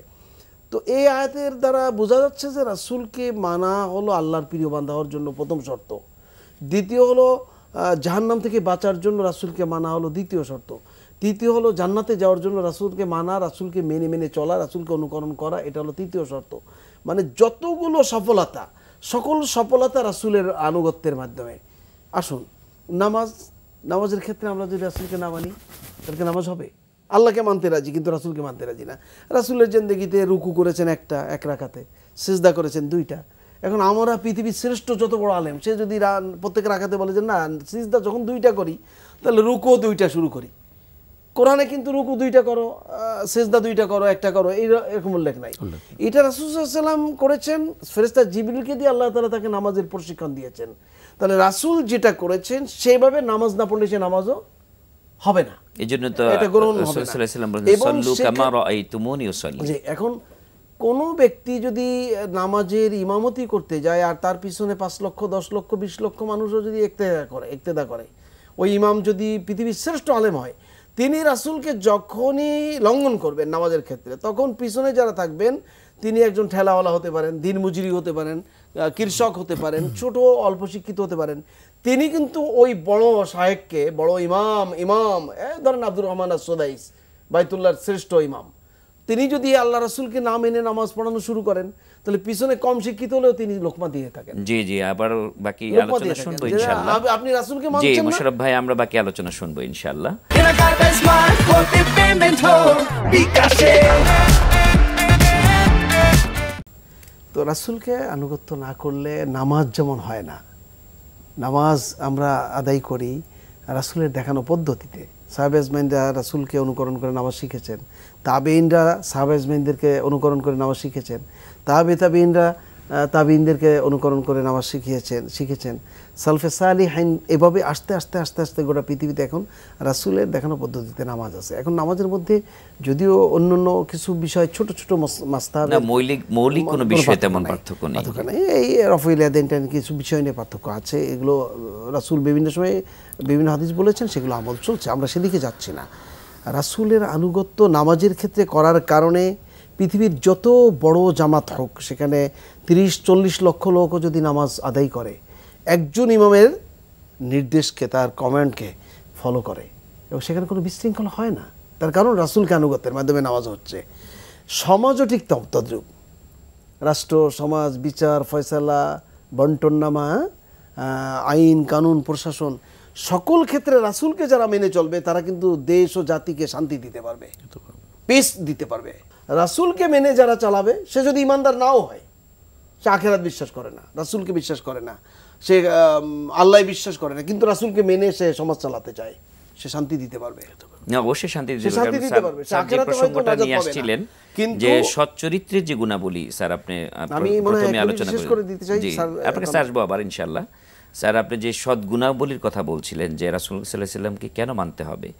F: তো এই আয়াতের দ্বারা বোঝা যাচ্ছে যে রাসূলকে মানা হলো আল্লাহর প্রিয় বান্দা হওয়ার জন্য প্রথম শর্ত। দ্বিতীয় হলো জাহান্নাম থেকে বাঁচার জন্য রাসূলকে মানা হলো দ্বিতীয় শর্ত। তৃতীয় হলো জান্নাতে যাওয়ার জন্য রাসূলকে মানা, রাসূলকে মেনে চলা, রাসূলকে অনুকরণ করা, এটা হলো তৃতীয় শর্ত। মানে যতগুলো সফলতা, সকল সফলতা রাসূলের আনুগত্যের মাধ্যমে। আসুন নামাজের ক্ষেত্রে আমরা যদি রাসূলকে না মানি তাহলে নামাজ হবে? আল্লাহকে মানতে রাজি কিন্তু রাসূলকে মানতে রাজি না। রাসূলের জিন্দেগিতে রুকু করেছেন এক রাকাতে, সিজদা করেছেন 2টা। এখন আমরা পৃথিবীর শ্রেষ্ঠ যত বড় আলেম, সে যদি প্রত্যেক রাকাতে বলে যে না সিজদা যখন 2টা করি তাহলে রুকুও 2টা শুরু করি। কোরআনে কিন্তু রুকু 2টা করো, সিজদা 2টা করো, 1টা করো, এরকম উল্লেখ নাই। এটা রাসূল সাল্লাল্লাহু আলাইহি ওয়াসাল্লাম করেছেন, ফেরেশতা জিবরিলকে দিয়ে আল্লাহ তাআলা তাকে নামাজের প্রশিক্ষণ দিয়েছেন। তাহলে রাসূল যেটা করেছেন সেভাবে নামাজ না পড়লে সে নামাজও হবে না।
B: এজন্য তো
F: এটা গ্রহণ হবে না।
B: রাসূল সাল্লাল্লাহু আলাইহি ওয়াসাল্লাম বলেছেন সাল্লু কামা রাআইতুমুনি উসাল্লি।
F: জি, এখন কোন ব্যক্তি যদি নামাজের ইমামতি করতে যায় আর তার পিছনে 5 লক্ষ 10 লক্ষ 20 লক্ষ মানুষও যদি ইক্তেদা করে, ওই ইমাম যদি পৃথিবীর শ্রেষ্ঠ আলেম হয়, তিনি রাসূলকে যখনই লঙ্ঘন করবেন নামাজের ক্ষেত্রে, তখন পিছনে যারা থাকবেন তিনি একজন ঠেলাওয়ালা হতে পারেন, দিনমজুরি হতে পারেন, কৃষক হতে পারেন, ছোট অল্প শিক্ষিত হতে পারেন, তিনি কিন্তু ওই বড় শায়েখকে, বড় ইমাম ধরেন আব্দুর রহমান আস-সুদাইস, বাইতুল্লাহর শ্রেষ্ঠ ইমাম, তিনি যদি আল্লাহ রাসূলকে না মেনে নামাজ পড়ানো শুরু করেন তাহলে পিছনে কম শিক্ষিত হলেও তিনি লোকমা দিয়ে থাকেন।
B: জি জি, আবার বাকি
F: লোকমা
B: আলোচনা
F: দিয়ে
B: শুনবো
F: থাকেন।
B: ইনশাআল্লাহ।
F: আপনি রাসূলকে
B: জি
F: মানছেন না,
B: মোশাররফ ভাই, আমরা বাকি আলোচনা শুনবো ইনশাআল্লাহ।
C: কেনাকাটা স্মার্ট হতে পেমেন্ট হোক বিকাশে।
F: তো রাসূলকে আনুগত্য না করলে নামাজ যেমন হয় না। নামাজ আমরা আদায় করি রাসূলের দেখানো পদ্ধতিতে। সাহাবা আজমাইনরা রাসূলকে অনুকরণ করে নামাজ শিখেছেন, তাবেঈনরা সাহাবা আজমাইনদেরকে অনুকরণ করে নামাজ শিখেছেন, তাবেঈনরা তাবেঈনদেরকে অনুকরণ করে নামাজ শিখেছেন। সালফে সালিহিন এভাবে আস্তে আস্তে গোটা পৃথিবীতে এখন রাসূলের দেখানো পদ্ধতিতে নামাজ আছে। এখন নামাজের মধ্যে যদিও অন্যান্য কিছু বিষয় ছোট ছোট মাসতাহাব,
B: না মৌলিক কোনো বিষয় তেমন পার্থক্য নেই।
F: এই রফউল ইয়াদাইন কিছু বিষয় নিয়ে পার্থক্য আছে। এগুলো রাসূল বিভিন্ন সময়ে বিভিন্ন হাদিস বলেছেন, সেগুলো আমল চলছে, আমরা সেদিকে যাচ্ছি না। রাসূলের আনুগত্য নামাজের ক্ষেত্রে করার কারণে পৃথিবীর যত বড় জামাত হোক, সেখানে 30-40 লক্ষ লোকও যদি নামাজ আদায় করে, একজন ইমামের নির্দেশকে, তার কমান্ডকে ফলো করে এবং সেখানে কোনো বিশৃঙ্খলা হয় না, তার কারণ রাসূলকে আনুগত্যের মাধ্যমে নামাজ হচ্ছে। সমাজও ঠিক তদ্রূপ। রাষ্ট্র, সমাজ, বিচার, ফয়সালা, বন্টননামা, আইন কানুন, প্রশাসন, সকল ক্ষেত্রে রাসূলকে যারা মেনে চলবে তারা কিন্তু দেশ ও জাতিকে শান্তি দিতে পারবে, পিস দিতে পারবে। রাসূলকে মেনে যারা চালাবে, সে যদি ইমানদার নাও হয়, সে আখিরাত বিশ্বাস করে না, রাসূলকে বিশ্বাস করে না, সে আল্লাহ বিশ্বাস করে না, কিন্তু রাসূলকে মেনে সে সমাজ চালাতে চায়, সে শান্তি দিতে পারবে।
B: না, অবশ্যই শান্তি
F: সে শান্তি দিতে পারবে।
B: স্যার যে প্রসঙ্গটা নিয়ে আসছিলেন যে সৎ চরিত্রের যে গুণাবলী, স্যার আপনি প্রথমে আলোচনা করেন। জি, আপনাকে স্যার আসবো আবার ইনশাআল্লাহ। স্যার আপনি যে সৎ গুণাবলীর কথা বলছিলেন, যে রাসূল সাল্লাল্লাহু আলাইহি ওয়াসাল্লামকে কেন মানতে হবে,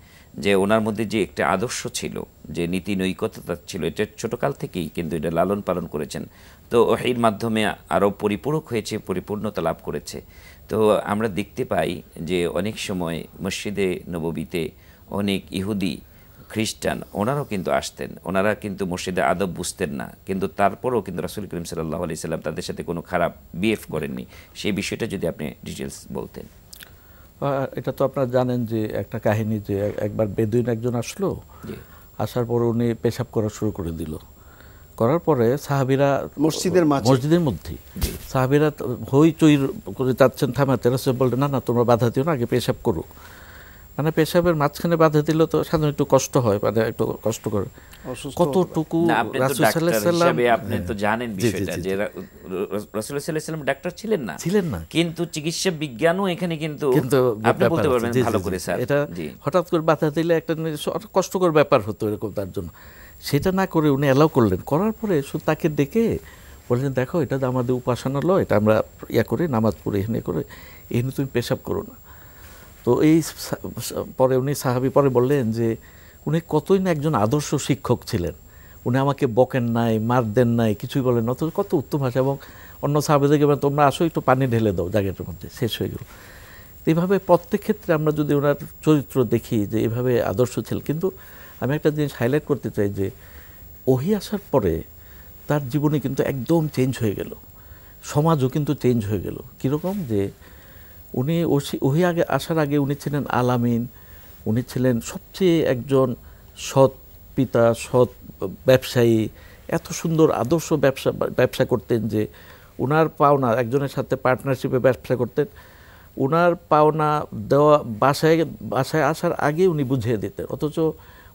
B: যে ওনার মধ্যে যে একটা আদর্শ ছিল, যে নীতি নৈতিকতা ছিল, এটা ছোটকাল থেকেই কিন্তু এটা লালন পালন করেছেন। তো ওহীর মাধ্যমে আরও পরিপূরক হয়েছে, পরিপূর্ণতা লাভ করেছে। তো আমরা দেখতে পাই যে অনেক সময় মসজিদে নববীতে অনেক ইহুদি খ্রিস্টান ওনারাও কিন্তু আসতেন, ওনারা কিন্তু মসজিদে আদব বুঝতেন না, কিন্তু তারপরেও কিন্তু রাসূল করিম সাল্লাল্লাহু আলাইহি সাল্লাম তাদের সাথে কোনো খারাপ বিহেভ করেননি। সেই বিষয়টা যদি আপনি ডিটেলস বলতেন।
G: এটা তো আপনারা জানেন যে একটা কাহিনী, যে একবার বেদুইন একজন আসলো, আসার পর উনি পেশাব করা শুরু করে দিল। করার পরে সাহাবীরা মসজিদের মধ্যে সাহাবীরা হইচই করে যাচ্ছেন থামাতে, রাসূল বললেন না তোমরা বাধা দিও না, আগে পেশাব করো। মানে পেশাবের মাঝখানে বাধা দিল তো সাধারণত একটু কষ্ট হয়, মানে একটু কষ্ট করে কতটুকু রাসূল সাল্লাল্লাহু আলাইহি ওয়াসাল্লাম,
B: আপনি তো জানেন বিষয়টা যে রাসূল সাল্লাল্লাহু আলাইহি ওয়াসাল্লাম ডাক্তার ছিলেন না, কিন্তু চিকিৎসা বিজ্ঞানও এখানে কিন্তু আপনি বলতে পারবেন ভালো করে স্যার।
G: এটা হঠাৎ করে বাধা দিলে একটা কষ্টকর ব্যাপার হতো এরকম, তার জন্য সেটা না করে উনি অ্যালাউ করলেন। করার পরে তাকে ডেকে বললেন দেখো এটা আমাদের উপাসনালয়, এটা আমরা করি, নামাজ পড়ে এখানে করে, এখানে তুমি পেশাব করো না। তো এই পরে উনি সাহাবী পরে বললেন যে উনি কতই না একজন আদর্শ শিক্ষক ছিলেন, উনি আমাকে বকেন নাই, মার দেন নাই, কিছুই বলেন, অত কত উত্তম ভাষা। এবং অন্য সাহাবীদেরকে তোমরা আসো একটু পানি ঢেলে দাও জায়গাটার মধ্যে, শেষ হয়ে গেল। এইভাবে প্রত্যেক ক্ষেত্রে আমরা যদি ওনার চরিত্র দেখি যে এইভাবে আদর্শ ছিল। কিন্তু আমি একটা জিনিস হাইলাইট করতে চাই যে ওহী আসার পরে তার জীবনে কিন্তু একদম চেঞ্জ হয়ে গেল, সমাজও কিন্তু চেঞ্জ হয়ে গেল। কীরকম যে উনি ওহী আসার আগে উনি ছিলেন আলামিন, উনি ছিলেন সবচেয়ে একজন সৎ পিতা, সৎ ব্যবসায়ী, এত সুন্দর আদর্শ ব্যবসা করতেন যে ওনার পাওনা একজনের সাথে পার্টনারশিপে ব্যবসা করতেন, ওনার পাওনা দেওয়া বাসায় আসার আগে উনি বুঝিয়ে দিতেন, অথচ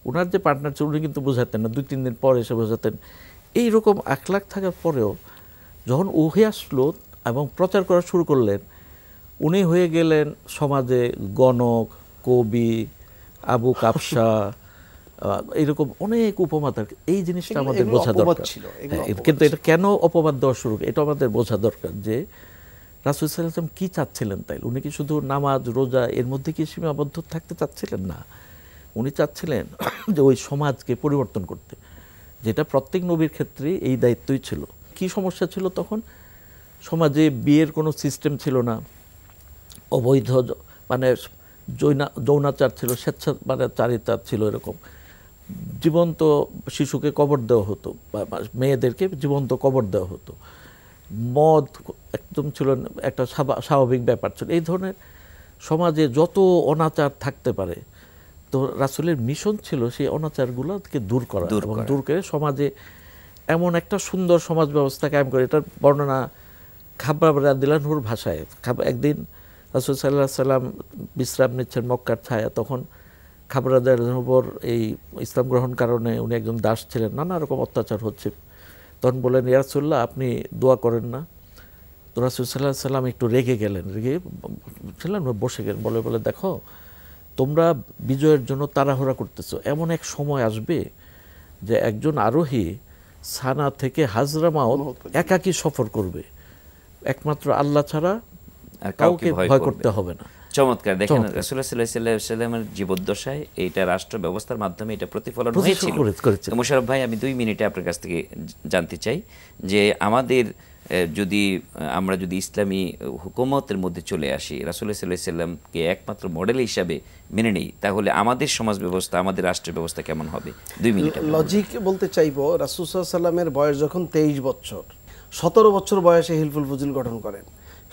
G: ওনার যে পার্টনার ছিল উনি কিন্তু বোঝাতেন না, 2-3 দিন পরে এসে বোঝাতেন। এইরকম আখলাক থাকার পরেও যখন উঠে আসলো এবং প্রচার করা শুরু করলেন, উনি হয়ে গেলেন সমাজে গণক, কবি, আবু কাপসা, এইরকম অনেক উপমা। এই জিনিসটা আমাদের বোঝা দরকার। কিন্তু এটা কেন অপবাদ দেওয়া শুরু, এটা আমাদের বোঝা দরকার যে রাসূল সাল্লাল্লাহু আলাইহি ওয়াসাল্লাম কি চাচ্ছিলেন। তাই উনি কি শুধু নামাজ রোজা এর মধ্যে কি সীমাবদ্ধ থাকতে চাচ্ছিলেন? না, উনি চাচ্ছিলেন যে ওই সমাজকে পরিবর্তন করতে, যেটা প্রত্যেক নবীর ক্ষেত্রে এই দায়িত্বই ছিল। কি সমস্যা ছিল তখন? সমাজে বিয়ের কোনো সিস্টেম ছিল না, অবৈধ মানে যৌনাচার ছিল, চারিতা ছিল, এরকম জীবন্ত শিশুকে কবর দেওয়া হতো, মেয়েদেরকে জীবন্ত কবর দেওয়া হতো, মদ একদম ছিল একটা স্বাভাবিক ব্যাপার ছিল। এই ধরনের সমাজে যত অনাচার থাকতে পারে, তো রাসূলের মিশন ছিল সেই অনাচারগুলোকে দূর করা এবং দূর করে সমাজে এমন একটা সুন্দর সমাজ ব্যবস্থা কায়েম করে। এটার বর্ণনা খাব্বাব রাদিয়াল্লাহু আনহুর ভাষায়। একদিন রাসূল সাল্লাল্লাহু আলাইহি সাল্লাম বিশ্রাম নিচ্ছেন মক্কার ছায়া, তখন খাব্বাব রাদিয়াল্লাহু আনহুর উপর এই ইসলাম গ্রহণ কারণে উনি একজন দাস ছিলেন, নানা রকম অত্যাচার হচ্ছে। তখন বললেন, ইয়া রাসূলুল্লাহ আপনি দোয়া করেন না? তো রাসূল সাল্লাল্লাহু আলাইহি সাল্লাম একটু রেগে গেলেন, বসে গেলেন, বলে দেখো তোমরা বিজয়ের জন্য তাড়াহুড়া করতেছো, এমন এক সময় আসবে যে একজন আরোহী সানা থেকে হাজরামাউত একাকী সফর করবে, একমাত্র আল্লাহ ছাড়া কাউকে ভয় করতে হবে না।
B: চমৎকার। দেখেন রাসূলুল্লাহ সাল্লাল্লাহু আলাইহি ওয়াসাল্লামের জীবদ্দশায় এইটা রাষ্ট্র ব্যবস্থার মাধ্যমে এটা প্রতিফলন হয়েছিল। মোশাররফ ভাই, আমি 2 মিনিটে আপনার কাছ থেকে জানতে চাই যে আমাদের আমরা যদি ইসলামী হুকুমতের মধ্যে চলে আসি, রাসূলুল্লাহ সাল্লাল্লাহু আলাইহি ওয়াসাল্লামকে একমাত্র মডেল হিসাবে মেনে নেই, তাহলে আমাদের সমাজ ব্যবস্থা, আমাদের রাষ্ট্র ব্যবস্থা কেমন হবে? 2 মিনিট।
F: লজিক বলতে চাইবো, রাসূল সাল্লাল্লাহু আলাইহি ওয়াসাল্লামের বয়স যখন 23 বছর, 17 বছর বয়সে হিলফুল ফুজুল গঠন করেন।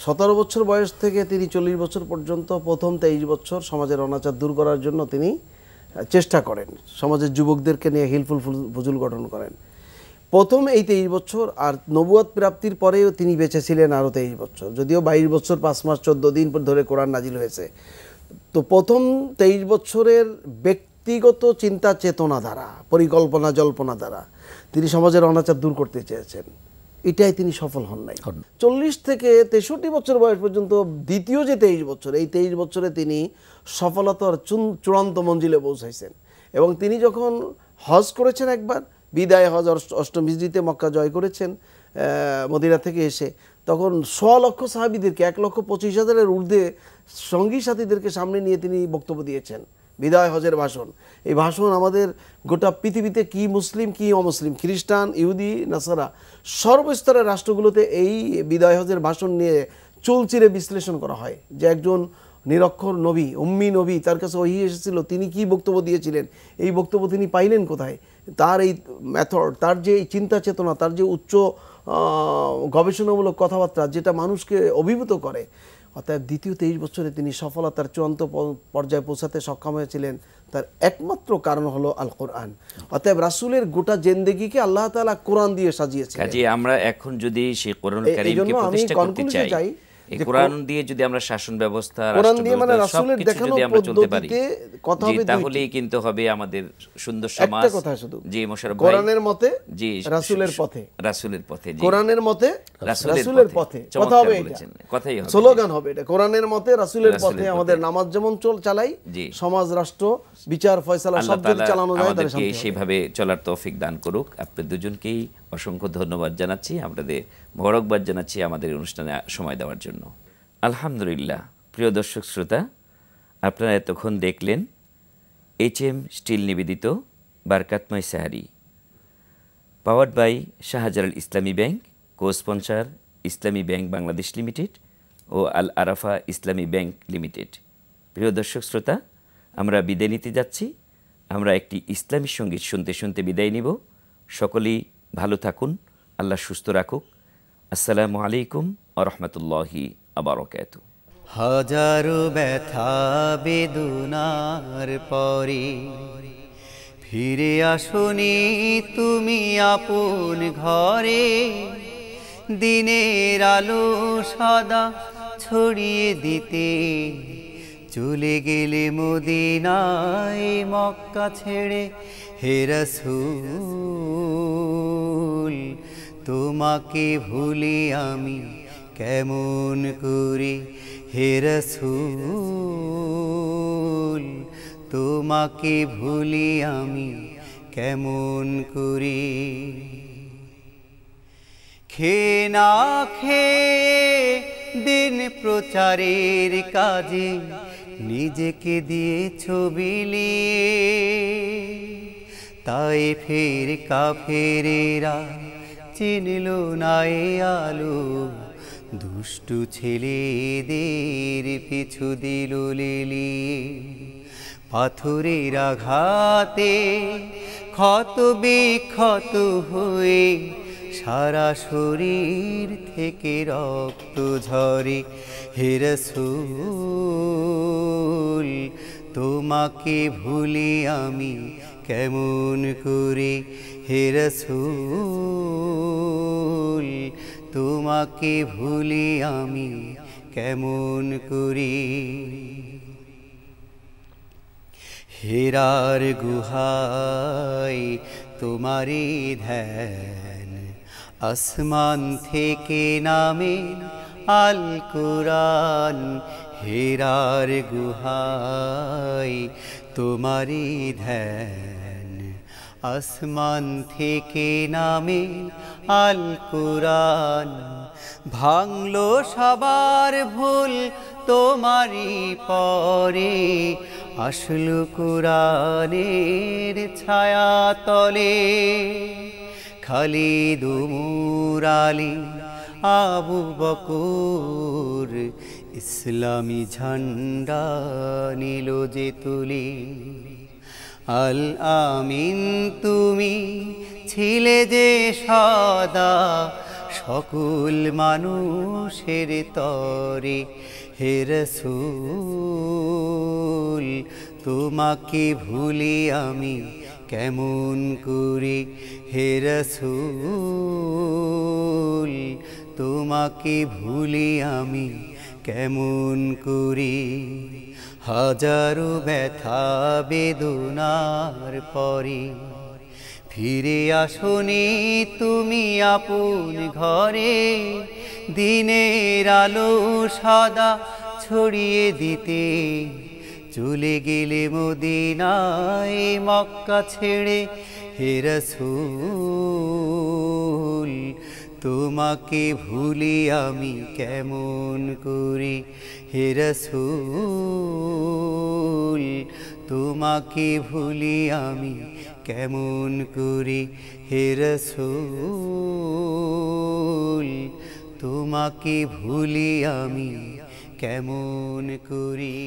F: 17 বছর বয়স থেকে তিনি 40 বছর পর্যন্ত প্রথম 23 বছর সমাজের অনাচার দূর করার জন্য তিনি চেষ্টা করেন, সমাজের যুবকদেরকে নিয়ে হিলফুল ফুজুল গঠন করেন। প্রথম এই 23 বছর, আর নবুয়ত প্রাপ্তির পরেও তিনি বেঁচে ছিলেন আরও 23 বছর, যদিও 22 বছর 5 মাস 14 দিন ধরে কোরআন নাজিল হয়েছে। তো প্রথম 23 বছরের ব্যক্তিগত চিন্তা চেতনা দ্বারা, পরিকল্পনা জল্পনা দ্বারা তিনি সমাজের অনাচার দূর করতে চেয়েছেন, এটাই তিনি সফল হন নাই। 40 থেকে 63 বছর বয়স পর্যন্ত দ্বিতীয় যে 23 বছর, এই 23 বছরে তিনি সফলতার চূড়ান্ত মঞ্জিলে পৌঁছাইছেন। এবং তিনি যখন হজ করেছেন একবার, বিদায় হজ 8ম হিজরিতে মক্কা জয় করেছেন মদিনা থেকে এসে, তখন 100 লক্ষ সাহাবীদেরকে 1,25,000-এর ঊর্ধ্বে সঙ্গী সাথীদেরকে সামনে নিয়ে তিনি বক্তব্য দিয়েছেন, বিদায় হজের ভাষণ। এই ভাষণ আমাদের গোটা পৃথিবীতে কি মুসলিম কি অমুসলিম, খ্রিস্টান, ইহুদি, নাসারা, সর্বস্তরের রাষ্ট্রগুলোতে এই বিদায় হজের ভাষণ নিয়ে চুলচিরে বিশ্লেষণ করা হয় যে একজন নিরক্ষর নবী, উম্মি নবী, তার কাছে ওহী এসেছিল, তিনি কি বক্তব্য দিয়েছিলেন, এই বক্তব্য তিনি পাইলেন কোথায়, তার এই মেথড, তার যে চিন্তা চেতনা, তার যে উচ্চ গবেষণামূলক কথাবার্তা যেটা মানুষকে অভিভূত করে। অতএব দ্বিতীয় 23 বছরে তিনি সফলতার চূড়ান্ত পর্যায়ে পৌঁছাতে সক্ষম হয়েছিলেন, তার একমাত্র কারণ হলো আল কোরআন। অতএব রাসূলের গোটা জিন্দেগিকে আল্লাহ তাআলা কোরআন দিয়ে সাজিয়েছেন।
B: কাজে আমরা এখন যদি সেই কোরআনুল কারীমকে প্রতিষ্ঠা করতে চাই, এই কোরআন দিয়ে যদি আমরা শাসন ব্যবস্থা, রাষ্ট্র ব্যবস্থা সবকিছু যদি আমরা চলতে পারি, তাহলেই কিন্তু হবে আমাদের সুন্দর সমাজ।
F: একটা কথা শুধু,
B: জি মোশাররফ ভাই,
F: কোরআনের মতে
B: জি
F: রাসূলের পথে,
B: রাসূলের পথে, জি
F: কোরআনের মতে রাসূলের পথে, কথা হবে এটা,
B: কথাই হবে,
F: স্লোগান হবে এটা, কোরআনের মতে রাসূলের পথে আমাদের নামাজ যেমন চালাই, সমাজ রাষ্ট্র বিচার ফয়সালা সব যদি চালানো যায়, তাহলে
B: আমাদেরকে সেইভাবে চলার তৌফিক দান করুক। আপনাদের দুজনকেই অসংখ্য ধন্যবাদ জানাচ্ছি, আপনাদের মোবারকবাদ জানাচ্ছি আমাদের অনুষ্ঠানে সময় দেওয়ার জন্য। আলহামদুলিল্লাহ। প্রিয় দর্শক শ্রোতা, আপনারা এতক্ষণ দেখলেন HM স্টিল নিবেদিত বারকাতময় sehri, powered by Shahjalal Islami bank, co sponsor Islami bank Bangladesh limited O Al Arafah Islami bank limited. প্রিয় দর্শক শ্রোতা, আমরা বিদায় নিতে যাচ্ছি। আমরা একটি ইসলামী সঙ্গীত শুনতে শুনতে বিদায় নিব। সকলেই ভালো থাকুন, আল্লাহ সুস্থ রাখুক। আসসালামু আলাইকুম ওয়া রাহমাতুল্লাহি ওয়া বারাকাতুহু।
H: হাজারো ব্যথা বেদনার পরে ফিরে আসনি তুমি আপন ঘরে, দিনের আলো সাদা ছড়িয়ে দিতে চলে গেলে মদিনায় মক্কা ছেড়ে হে রাসূল তোমাকে ভুলি আমি কেমন করে হে রাসূল তোমাকে ভুলি আমি কেমন করে খেয়ে না খেয়ে দিন প্রচারের কাজে নিজেকে দিয়েছ বিলিয়ে তাই ফের কাফেরেরা চিনল না এ আলো দুষ্টু ছেলেদের পিছু দিল লেলিয়ে পাথরের আঘাতে ক্ষত বিক্ষত হয়ে সারা শরীর থেকে রক্ত ঝরে হে রাসূল তোমাকে ভুলি আমি কেমন করে হে রাসূল তোমাকে ভুলি আমি কেমন করে হেরার গুহায় তোমারি ধ্যান আসমান থেকে নামে আল কুরআন হেরার গুহায় তোমারি ধ্যান আসমান থেকে নামে আল কুরআন ভাঙলো সবার ভুল তোমারি পরে আসলো কুরআনের ছায়া তলে খালিদ উমর আলী আবু বকর ইসলামী ঝান্ডা নিল যে তুলে আল আমিন তুমি ছিলে যে সদা সকল মানুষের তরে হে রাসূল তোমাকে ভুলি আমি কেমন করে হে রাসূল তোমাকে ভুলি আমি কেমন করে হাজারো ব্যথা বেদনার পরে ফিরে আসনি তুমি আপন ঘরে দিনের আলো সাদা ছড়িয়ে দিতে চলে গেলে মদিনায় মক্কা ছেড়ে হে রাসূল তোমাকে ভুলি আমি কেমন করে হে রাসূল তোমাকে ভুলি আমি কেমন করে হে রাসূল তোমাকে ভুলি আমি কেমন করি।